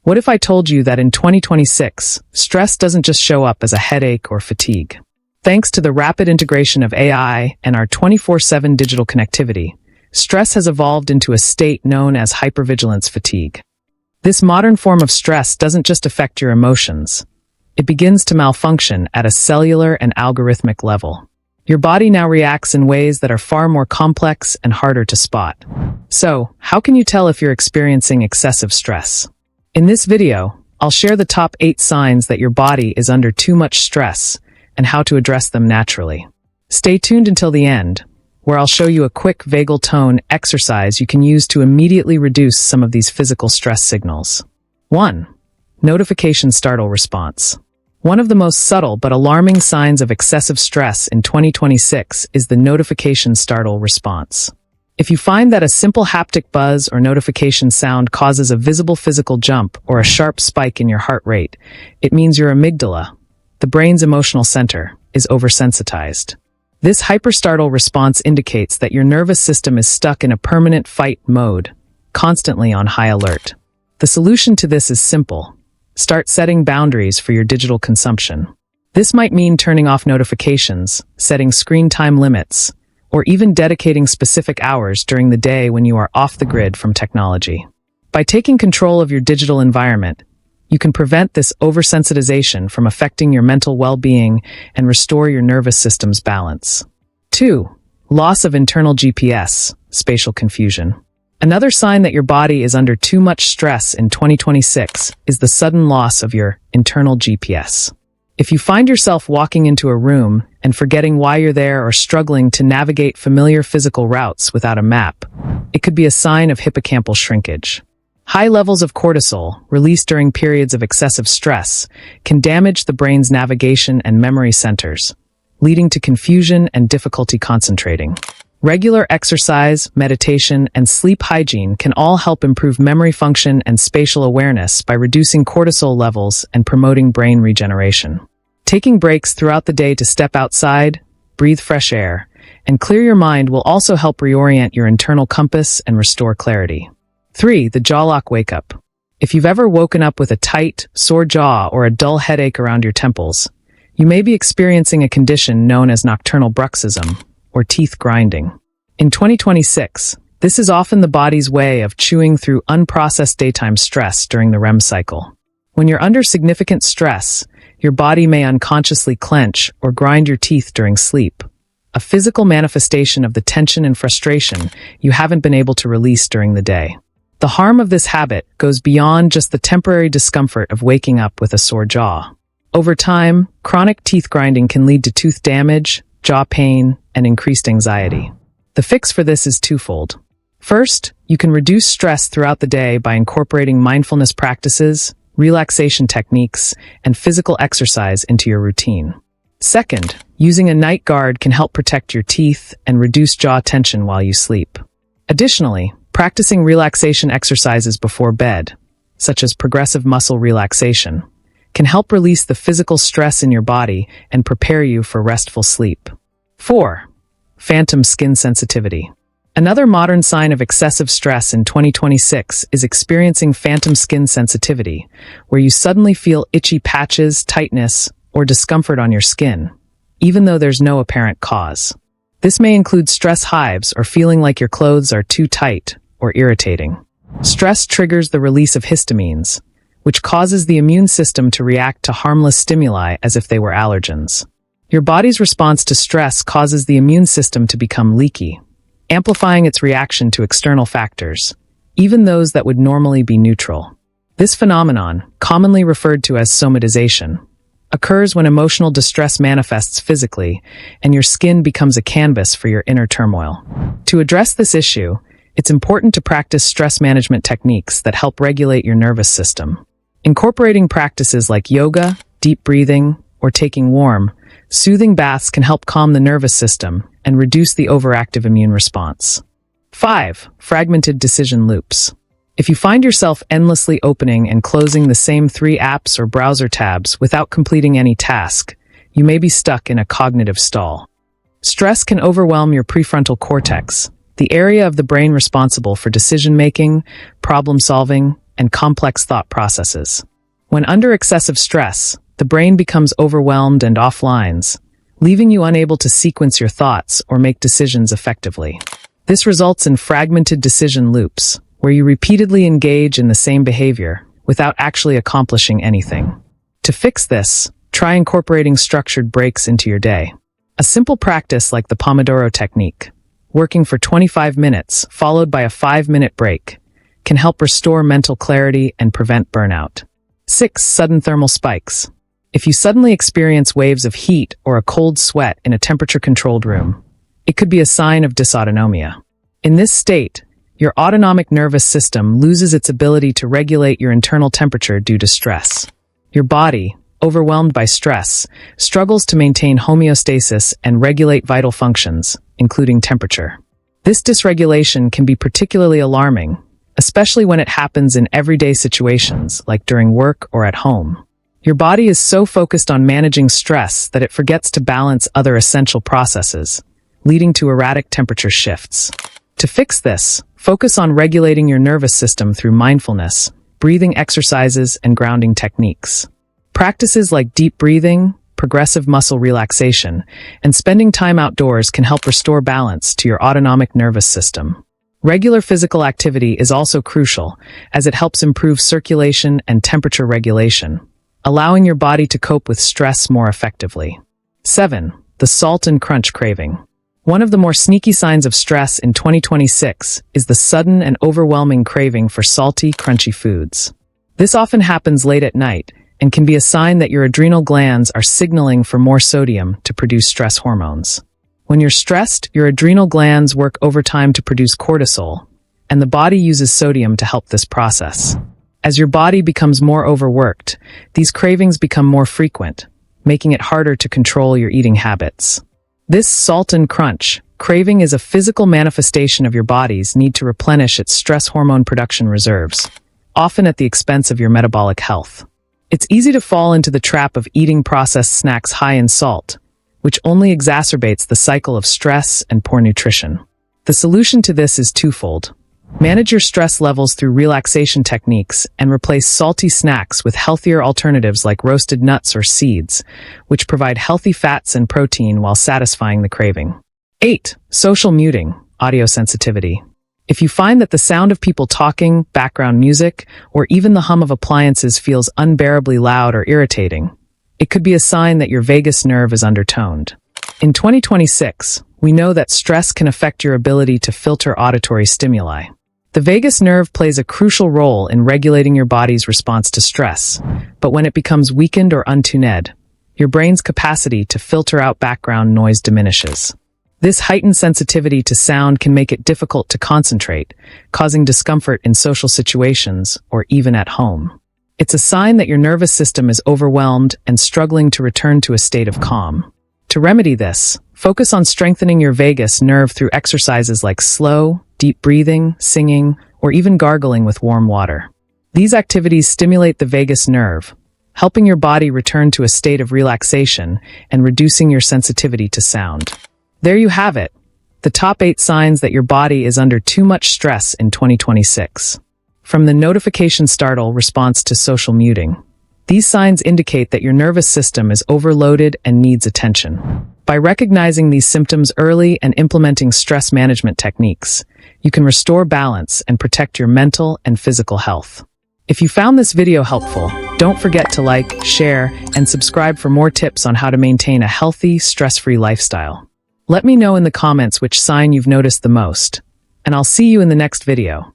What if I told you that in 2026, stress doesn't just show up as a headache or fatigue? Thanks to the rapid integration of AI and our 24/7 digital connectivity, stress has evolved into a state known as hypervigilance fatigue. This modern form of stress doesn't just affect your emotions. It begins to malfunction at a cellular and algorithmic level. Your body now reacts in ways that are far more complex and harder to spot. So, how can you tell if you're experiencing excessive stress? In this video, I'll share the top 8 signs that your body is under too much stress and how to address them naturally. Stay tuned until the end, where I'll show you a quick vagal tone exercise you can use to immediately reduce some of these physical stress signals. 1. Notification startle response. One of the most subtle but alarming signs of excessive stress in 2026 is the notification startle response. If you find that a simple haptic buzz or notification sound causes a visible physical jump or a sharp spike in your heart rate, it means your amygdala, the brain's emotional center, is oversensitized. This hyperstartle response indicates that your nervous system is stuck in a permanent fight mode, constantly on high alert. The solution to this is simple. Start setting boundaries for your digital consumption. This might mean turning off notifications, setting screen time limits, or even dedicating specific hours during the day when you are off the grid from technology. By taking control of your digital environment, you can prevent this oversensitization from affecting your mental well-being and restore your nervous system's balance. 2. Loss of internal GPS, spatial confusion. Another sign that your body is under too much stress in 2026 is the sudden loss of your internal GPS. If you find yourself walking into a room and forgetting why you're there or struggling to navigate familiar physical routes without a map, it could be a sign of hippocampal shrinkage. High levels of cortisol, released during periods of excessive stress, can damage the brain's navigation and memory centers, leading to confusion and difficulty concentrating. Regular exercise, meditation, and sleep hygiene can all help improve memory function and spatial awareness by reducing cortisol levels and promoting brain regeneration. Taking breaks throughout the day to step outside, breathe fresh air, and clear your mind will also help reorient your internal compass and restore clarity. 3. The jaw lock wake-up. If you've ever woken up with a tight, sore jaw or a dull headache around your temples, you may be experiencing a condition known as nocturnal bruxism, or teeth grinding. In 2026, this is often the body's way of chewing through unprocessed daytime stress during the REM cycle. When you're under significant stress, your body may unconsciously clench or grind your teeth during sleep, a physical manifestation of the tension and frustration you haven't been able to release during the day. The harm of this habit goes beyond just the temporary discomfort of waking up with a sore jaw. Over time, chronic teeth grinding can lead to tooth damage, jaw pain, and increased anxiety. The fix for this is twofold. First, you can reduce stress throughout the day by incorporating mindfulness practices, relaxation techniques, and physical exercise into your routine. Second, using a night guard can help protect your teeth and reduce jaw tension while you sleep. Additionally, practicing relaxation exercises before bed, such as progressive muscle relaxation, can help release the physical stress in your body and prepare you for restful sleep. 4. Phantom skin sensitivity. Another modern sign of excessive stress in 2026 is experiencing phantom skin sensitivity, where you suddenly feel itchy patches, tightness, or discomfort on your skin, even though there's no apparent cause. This may include stress hives or feeling like your clothes are too tight or irritating. Stress triggers the release of histamines, which causes the immune system to react to harmless stimuli as if they were allergens. Your body's response to stress causes the immune system to become leaky, amplifying its reaction to external factors, even those that would normally be neutral. This phenomenon, commonly referred to as somatization, occurs when emotional distress manifests physically and your skin becomes a canvas for your inner turmoil. To address this issue, it's important to practice stress management techniques that help regulate your nervous system. Incorporating practices like yoga, deep breathing, or taking warm, soothing baths can help calm the nervous system and reduce the overactive immune response. 5. Fragmented decision loops. If you find yourself endlessly opening and closing the same 3 apps or browser tabs without completing any task, you may be stuck in a cognitive stall. Stress can overwhelm your prefrontal cortex, the area of the brain responsible for decision-making, problem-solving, and complex thought processes. When under excessive stress, the brain becomes overwhelmed and off lines, leaving you unable to sequence your thoughts or make decisions effectively. This results in fragmented decision loops, where you repeatedly engage in the same behavior without actually accomplishing anything. To fix this, try incorporating structured breaks into your day. A simple practice like the Pomodoro technique, working for 25 minutes followed by a 5-minute break, can help restore mental clarity and prevent burnout. 6. Sudden thermal spikes. If you suddenly experience waves of heat or a cold sweat in a temperature-controlled room, it could be a sign of dysautonomia. In this state, your autonomic nervous system loses its ability to regulate your internal temperature due to stress. Your body, overwhelmed by stress, struggles to maintain homeostasis and regulate vital functions, including temperature. This dysregulation can be particularly alarming, especially when it happens in everyday situations like during work or at home. Your body is so focused on managing stress that it forgets to balance other essential processes, leading to erratic temperature shifts. To fix this, focus on regulating your nervous system through mindfulness, breathing exercises, and grounding techniques. Practices like deep breathing, progressive muscle relaxation, and spending time outdoors can help restore balance to your autonomic nervous system. Regular physical activity is also crucial, as it helps improve circulation and temperature regulation, allowing your body to cope with stress more effectively. 7. The salt and crunch craving. One of the more sneaky signs of stress in 2026 is the sudden and overwhelming craving for salty, crunchy foods. This often happens late at night and can be a sign that your adrenal glands are signaling for more sodium to produce stress hormones. When you're stressed, your adrenal glands work overtime to produce cortisol, and the body uses sodium to help this process. As your body becomes more overworked, these cravings become more frequent, making it harder to control your eating habits. This salt and crunch craving is a physical manifestation of your body's need to replenish its stress hormone production reserves, often at the expense of your metabolic health. It's easy to fall into the trap of eating processed snacks high in salt, which only exacerbates the cycle of stress and poor nutrition. The solution to this is twofold. Manage your stress levels through relaxation techniques and replace salty snacks with healthier alternatives like roasted nuts or seeds, which provide healthy fats and protein while satisfying the craving. 8. Social muting, audio sensitivity. If you find that the sound of people talking, background music, or even the hum of appliances feels unbearably loud or irritating, it could be a sign that your vagus nerve is undertoned. In 2026, we know that stress can affect your ability to filter auditory stimuli. The vagus nerve plays a crucial role in regulating your body's response to stress, but when it becomes weakened or untuned, your brain's capacity to filter out background noise diminishes. This heightened sensitivity to sound can make it difficult to concentrate, causing discomfort in social situations or even at home. It's a sign that your nervous system is overwhelmed and struggling to return to a state of calm. To remedy this, focus on strengthening your vagus nerve through exercises like slow, deep breathing, singing, or even gargling with warm water. These activities stimulate the vagus nerve, helping your body return to a state of relaxation and reducing your sensitivity to sound. There you have it, the top 8 signs that your body is under too much stress in 2026. From the notification startle response to social muting, these signs indicate that your nervous system is overloaded and needs attention. By recognizing these symptoms early and implementing stress management techniques, you can restore balance and protect your mental and physical health. If you found this video helpful, don't forget to like, share, and subscribe for more tips on how to maintain a healthy, stress-free lifestyle. Let me know in the comments which sign you've noticed the most, and I'll see you in the next video.